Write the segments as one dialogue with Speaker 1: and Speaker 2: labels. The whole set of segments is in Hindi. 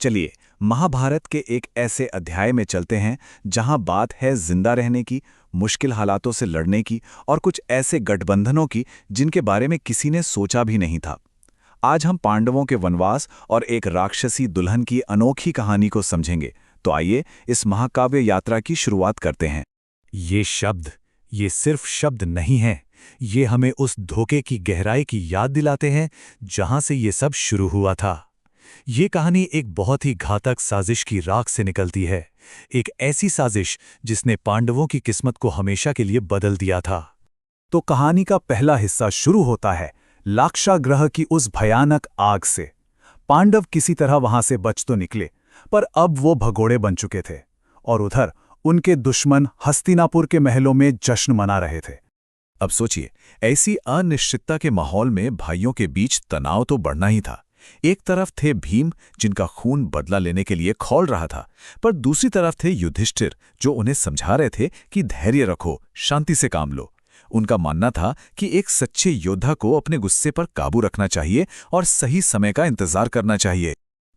Speaker 1: चलिए, महाभारत के एक ऐसे अध्याय में चलते हैं जहां बात है जिंदा रहने की, मुश्किल हालातों से लड़ने की और कुछ ऐसे गठबंधनों की जिनके बारे में किसी ने सोचा भी नहीं था। आज हम पांडवों के वनवास और एक राक्षसी दुल्हन की अनोखी कहानी को समझेंगे। तो आइए इस महाकाव्य यात्रा की शुरुआत करते हैं।
Speaker 2: ये सिर्फ शब्द नहीं हैं। ये हमें उस धोखे की गहराई की याद दिलाते हैं जहां से ये सब शुरू हुआ था। ये कहानी एक बहुत ही घातक साजिश की राख से निकलती है। एक ऐसी साजिश जिसने पांडवों की किस्मत को हमेशा के लिए बदल दिया था।
Speaker 1: तो कहानी का पहला हिस्सा शुरू होता है लाक्षागृह की उस भयानक आग से। पांडव किसी तरह वहां से बच तो निकले, पर अब वो भगोड़े बन चुके थे और उधर उनके दुश्मन हस्तिनापुर के महलों में जश्न मना रहे थे। अब सोचिए, ऐसी अनिश्चितता के माहौल में भाइयों के बीच तनाव तो बढ़ना ही था। एक तरफ थे भीम, जिनका खून बदला लेने के लिए खौल रहा था, पर दूसरी तरफ थे युधिष्ठिर, जो उन्हें समझा रहे थे कि धैर्य रखो, शांति से काम लो। उनका मानना था कि एक सच्चे योद्धा को अपने गुस्से पर काबू रखना चाहिए और सही समय का इंतजार करना चाहिए।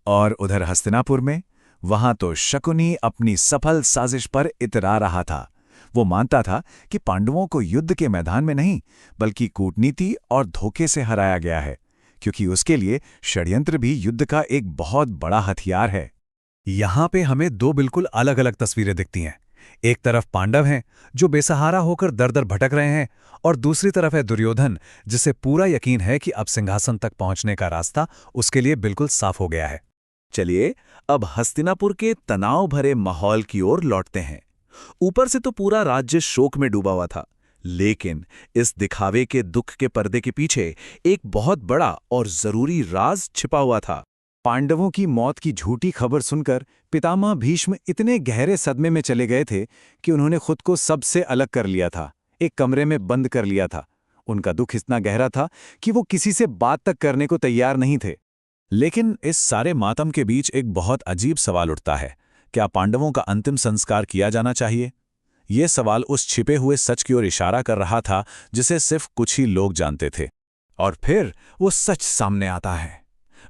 Speaker 1: और उधर हस्तिनापुर में, वहां तो शकुनी अपनी सफल साजिश पर इतरा रहा था। वो मानता था कि पांडवों को युद्ध के मैदान में नहीं, बल्कि कूटनीति और धोखे से हराया गया है, क्योंकि उसके लिए षड्यंत्र भी युद्ध का एक बहुत बड़ा हथियार है।
Speaker 2: यहां पे हमें दो बिल्कुल अलग अलग तस्वीरें दिखती हैं। एक तरफ पांडव हैं जो बेसहारा होकर दर दर भटक रहे हैं, और दूसरी तरफ है दुर्योधन, जिसे पूरा यकीन है कि अब सिंहासन तक पहुंचने का रास्ता उसके लिए बिल्कुल साफ हो गया है।
Speaker 1: चलिए, अब हस्तिनापुर के तनाव भरे माहौल की ओर लौटते हैं। ऊपर से तो पूरा राज्य शोक में डूबा हुआ था, लेकिन इस दिखावे के दुख के पर्दे के पीछे एक बहुत बड़ा और जरूरी राज छिपा हुआ था। पांडवों की मौत की झूठी खबर सुनकर पितामह भीष्म इतने गहरे सदमे में चले गए थे कि उन्होंने खुद को सबसे अलग कर लिया था, एक कमरे में बंद कर लिया था। उनका दुख इतना गहरा था कि वो किसी से बात तक करने को तैयार नहीं थे। लेकिन इस सारे मातम के बीच एक बहुत अजीब सवाल उठता है, क्या पांडवों का अंतिम संस्कार किया जाना चाहिए? ये सवाल उस छिपे हुए सच की ओर इशारा कर रहा था जिसे सिर्फ कुछ ही लोग जानते थे। और फिर वो सच सामने आता है।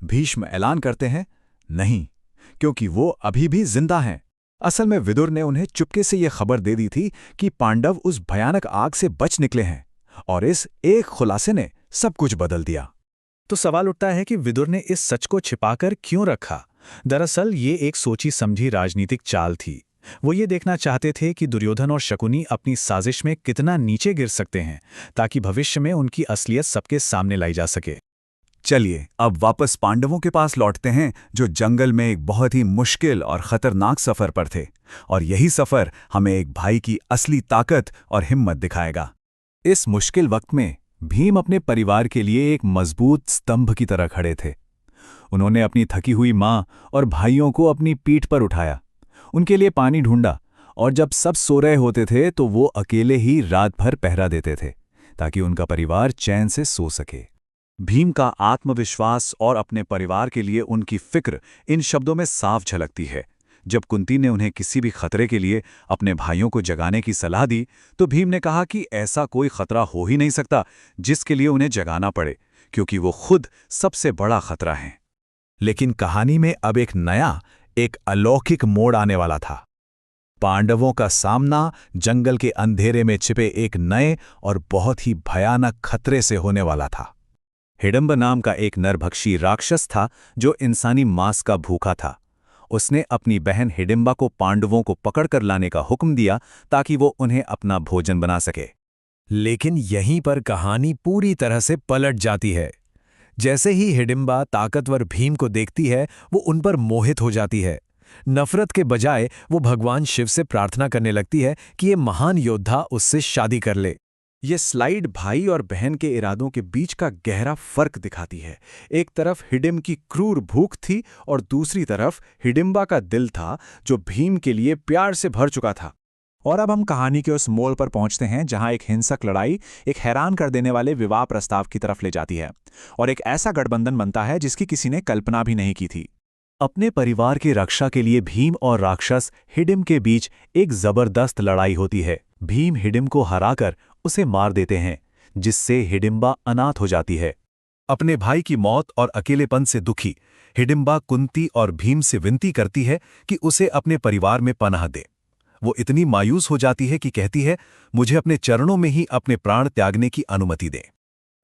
Speaker 1: भीष्म ऐलान करते हैं, नहीं, क्योंकि वो अभी भी जिंदा हैं। असल में विदुर ने उन्हें चुपके से ये खबर दे दी थी कि पांडव उस भयानक आग से बच निकले हैं, और इस एक खुलासे ने सब कुछ बदल दिया।
Speaker 2: तो सवाल उठता है कि विदुर ने इस सच को छिपाकर क्यों रखा? दरअसल ये एक सोची समझी राजनीतिक चाल थी। वो ये देखना चाहते थे कि दुर्योधन और शकुनी अपनी साजिश में कितना नीचे गिर सकते हैं, ताकि भविष्य में उनकी असलियत सबके सामने लाई जा सके।
Speaker 1: चलिए, अब वापस पांडवों के पास लौटते हैं, जो जंगल में एक बहुत ही मुश्किल और खतरनाक सफर पर थे। और यही सफर हमें एक भाई की असली ताकत और हिम्मत दिखाएगा। इस मुश्किल वक्त में भीम अपने परिवार के लिए एक मजबूत स्तंभ की तरह खड़े थे। उन्होंने अपनी थकी हुई मां और भाइयों को अपनी पीठ पर उठाया, उनके लिए पानी ढूंढा, और जब सब सो रहे होते थे तो वो अकेले ही रात भर पहरा देते थे, ताकि उनका परिवार चैन से सो सके। भीम का आत्मविश्वास और अपने परिवार के लिए उनकी फिक्र इन शब्दों में साफ झलकती है। जब कुंती ने उन्हें किसी भी खतरे के लिए अपने भाइयों को जगाने की सलाह दी, तो भीम ने कहा कि ऐसा कोई खतरा हो ही नहीं सकता जिसके लिए उन्हें जगाना पड़े, क्योंकि वो खुद सबसे बड़ा खतरा हैं। लेकिन कहानी में अब एक नया, एक अलौकिक मोड़ आने वाला था। पांडवों का सामना जंगल के अंधेरे में छिपे एक नए और बहुत ही भयानक खतरे से होने वाला था। हिडिंब नाम का एक नरभक्षी राक्षस था जो इंसानी मांस का भूखा था। उसने अपनी बहन हिडिंबा को पांडवों को पकड़कर लाने का हुक्म दिया ताकि वो उन्हें अपना भोजन बना सके।
Speaker 2: लेकिन यहीं पर कहानी पूरी तरह से पलट जाती है। जैसे ही हिडिंबा ताकतवर भीम को देखती है, वो उन पर मोहित हो जाती है। नफरत के बजाय वो भगवान शिव से प्रार्थना करने लगती है कि ये महान योद्धा उससे शादी कर ले।
Speaker 1: ये स्लाइड भाई और बहन के इरादों के बीच का गहरा फर्क दिखाती है। एक तरफ हिडिंब की क्रूर भूख थी और दूसरी तरफ हिडिंबा का दिल था जो भीम के लिए प्यार से भर चुका था। और अब हम कहानी के उस मोड़ पर पहुंचते हैं जहां एक हिंसक लड़ाई एक हैरान कर देने वाले विवाह प्रस्ताव की तरफ ले जाती है, और एक ऐसा गठबंधन बनता है जिसकी किसी ने कल्पना भी नहीं की थी। अपने परिवार की रक्षा के लिए भीम और राक्षस हिडिंब के बीच एक जबरदस्त लड़ाई होती है। भीम हिडिंब को हराकर उसे मार देते हैं, जिससे हिडिंबा अनाथ हो जाती है।
Speaker 2: अपने भाई की मौत और अकेलेपन से दुखी हिडिंबा कुंती और भीम से विनती करती है कि उसे अपने परिवार में पनाह दे। वो इतनी मायूस हो जाती है कि कहती है, मुझे अपने चरणों में ही अपने प्राण त्यागने की अनुमति दें।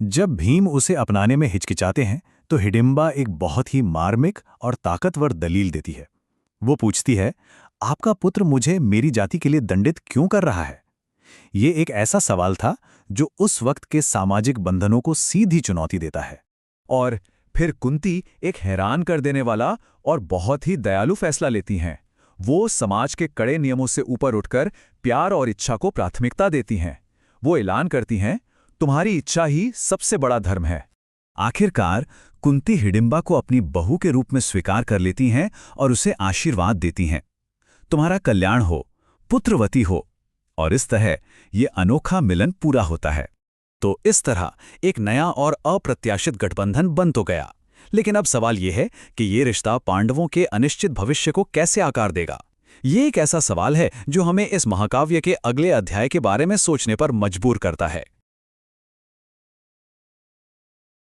Speaker 2: जब भीम उसे अपनाने में हिचकिचाते हैं तो हिडिंबा एक बहुत ही मार्मिक और ताकतवर दलील देती है। वो पूछती है, आपका पुत्र मुझे मेरी जाति के लिए दंडित क्यों कर रहा है? ये एक ऐसा सवाल था जो उस वक्त के सामाजिक बंधनों को सीधी चुनौती देता है।
Speaker 1: और फिर कुंती एक हैरान कर देने वाला और बहुत ही दयालु फैसला लेती हैं। वो समाज के कड़े नियमों से ऊपर उठकर प्यार और इच्छा को प्राथमिकता देती हैं। वो ऐलान करती हैं, तुम्हारी इच्छा ही सबसे बड़ा धर्म है। आखिरकार कुंती हिडिंबा को अपनी बहू के रूप में स्वीकार कर लेती हैं और उसे आशीर्वाद देती हैं, तुम्हारा कल्याण हो, पुत्रवती हो। और इस तरह ये अनोखा मिलन पूरा होता है। तो इस तरह एक नया और अप्रत्याशित गठबंधन बन तो गया। लेकिन अब सवाल ये है कि ये रिश्ता पांडवों के अनिश्चित भविष्य को कैसे आकार देगा। ये एक ऐसा सवाल है जो हमें इस महाकाव्य के अगले अध्याय के बारे में सोचने पर मजबूर करता है।